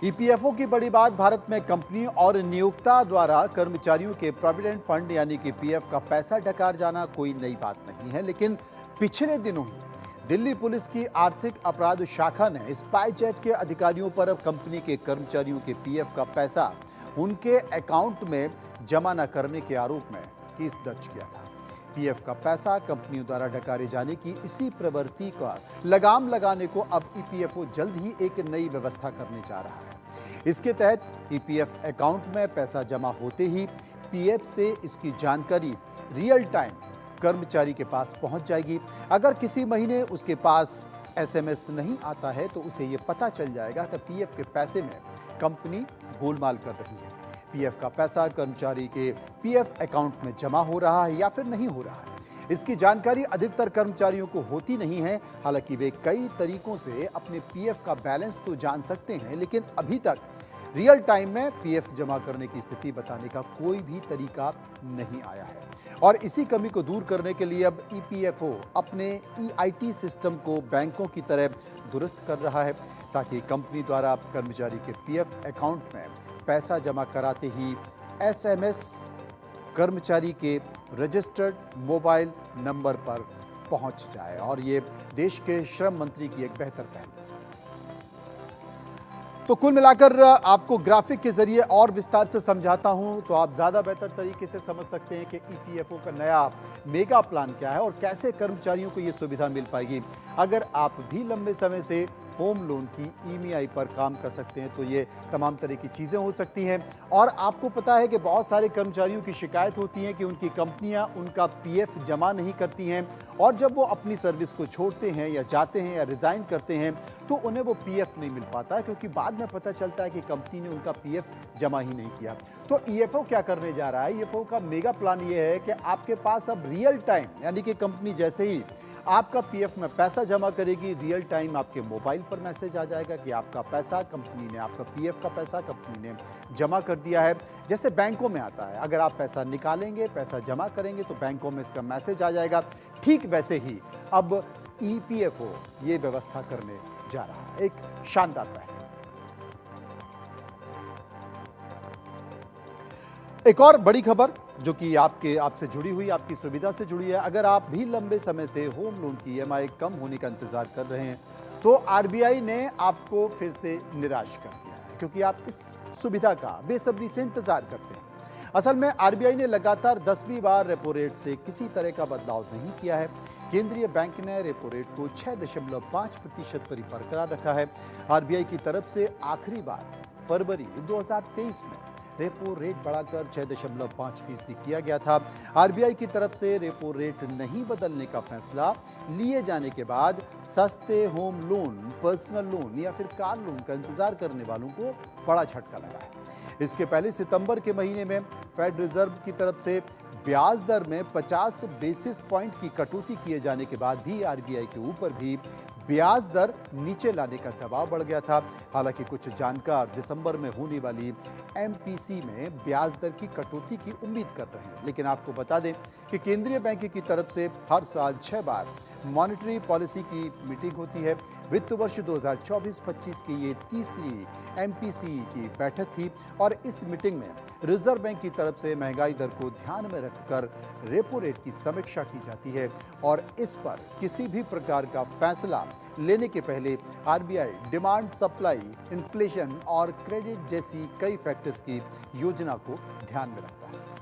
EPFO की बड़ी बात, भारत में कंपनी और नियोक्ता द्वारा कर्मचारियों के प्रोविडेंट फंड यानी कि पीएफ का पैसा डकार जाना कोई नई बात नहीं है। लेकिन पिछले दिनों ही दिल्ली पुलिस की आर्थिक अपराध शाखा ने स्पाइसजेट के अधिकारियों पर कंपनी के कर्मचारियों के पीएफ का पैसा उनके अकाउंट में जमा न करने के आरोप में केस दर्ज किया था। पीएफ का पैसा कंपनियों द्वारा डकारे जाने की इसी प्रवृत्ति का लगाम लगाने को अब ईपीएफओ जल्द ही एक नई व्यवस्था करने जा रहा है। इसके तहत ईपीएफ अकाउंट में पैसा जमा होते ही पीएफ से इसकी जानकारी रियल टाइम कर्मचारी के पास पहुंच जाएगी। अगर किसी महीने उसके पास एसएमएस नहीं आता है तो उसे यह पता चल जाएगा कि पीएफ के पैसे में कंपनी गोलमाल कर रही है। पीएफ का पैसा कर्मचारी के पीएफ अकाउंट में जमा हो रहा है या फिर नहीं हो रहा है, इसकी जानकारी अधिकतर कर्मचारियों को होती नहीं है। हालांकि वे कई तरीकों से अपने पीएफ का बैलेंस तो जान सकते हैं, लेकिन अभी तक रियल टाइम में पीएफ जमा करने की स्थिति बताने का कोई भी तरीका नहीं आया है। और इसी कमी को दूर करने के लिए अब ईपीएफओ अपने ईआईटी सिस्टम को बैंकों की तरह दुरुस्त कर रहा है, ताकि कंपनी द्वारा कर्मचारी के पीएफ अकाउंट में पैसा जमा कराते ही एसएमएस कर्मचारी के रजिस्टर्ड मोबाइल नंबर पर पहुंच जाए। और ये देश के श्रम मंत्री की एक बेहतर पहल। तो कुल मिलाकर आपको ग्राफिक के जरिए और विस्तार से समझाता हूं तो आप ज्यादा बेहतर तरीके से समझ सकते हैं कि ईपीएफओ का नया मेगा प्लान क्या है और कैसे कर्मचारियों को यह सुविधा मिल पाएगी। अगर आप भी लंबे समय से होम लोन की ईएमआई पर काम कर सकते हैं तो ये तमाम तरह की चीज़ें हो सकती हैं। और आपको पता है कि बहुत सारे कर्मचारियों की शिकायत होती है कि उनकी कंपनियां उनका पीएफ जमा नहीं करती हैं, और जब वो अपनी सर्विस को छोड़ते हैं या जाते हैं या रिज़ाइन करते हैं तो उन्हें वो पीएफ नहीं मिल पाता, क्योंकि बाद में पता चलता है कि कंपनी ने उनका पीएफ जमा ही नहीं किया। तो ईएफओ क्या करने जा रहा है? ईएफओ का मेगा प्लान ये है कि आपके पास अब रियल टाइम, यानी कि कंपनी जैसे ही आपका पीएफ में पैसा जमा करेगी, रियल टाइम आपके मोबाइल पर मैसेज आ जाएगा कि आपका पैसा कंपनी ने, आपका पीएफ का पैसा कंपनी ने जमा कर दिया है। जैसे बैंकों में आता है, अगर आप पैसा निकालेंगे, पैसा जमा करेंगे तो बैंकों में इसका मैसेज आ जाएगा। ठीक वैसे ही अब ईपीएफओ ये व्यवस्था करने जा रहा है। एक शानदार पहल। एक और बड़ी खबर जो कि आपसे जुड़ी हुई, आपकी सुविधा से जुड़ी है। अगर आप भी लंबे समय से होम लोन की ईएमआई कम होने का इंतजार कर रहे हैं तो आरबीआई ने आपको फिर से निराश कर दिया है, क्योंकि आप इस सुविधा का बेसब्री से इंतजार करते हैं। असल में आरबीआई ने लगातार 10वीं बार रेपो रेट से किसी तरह का बदलाव नहीं किया है। केंद्रीय बैंक ने रेपो रेट को 6.5% पर ही बरकरार रखा है। आरबीआई की तरफ से आखिरी बार फरवरी 2023 में रेपो रेट बढ़ाकर 6.5% किया गया था। आरबीआई की तरफ से रेपो रेट नहीं बदलने का फैसला लिए जाने के बाद सस्ते होम लोन, पर्सनल लोन या फिर कार लोन का इंतजार करने वालों को बड़ा झटका लगा है। इसके पहले सितंबर के महीने में फेड रिजर्व की तरफ से ब्याज दर में 50 बेसिस पॉइंट की कटौती किए जाने के बाद भी आरबीआई के ऊपर भी ब्याज दर नीचे लाने का दबाव बढ़ गया था। हालांकि कुछ जानकार दिसंबर में होने वाली एमपीसी में ब्याज दर की कटौती की उम्मीद कर रहे हैं। लेकिन आपको बता दें कि केंद्रीय बैंक की तरफ से हर साल 6 बार मॉनेटरी पॉलिसी की मीटिंग होती है। वित्त वर्ष 2024-25 की ये तीसरी एमपीसी की बैठक थी और इस मीटिंग में रिजर्व बैंक की तरफ से महंगाई दर को ध्यान में रखकर रेपो रेट की समीक्षा की जाती है। और इस पर किसी भी प्रकार का फैसला लेने के पहले आरबीआई डिमांड, सप्लाई, इन्फ्लेशन और क्रेडिट जैसी कई फैक्टर्स की योजना को ध्यान में रखता है।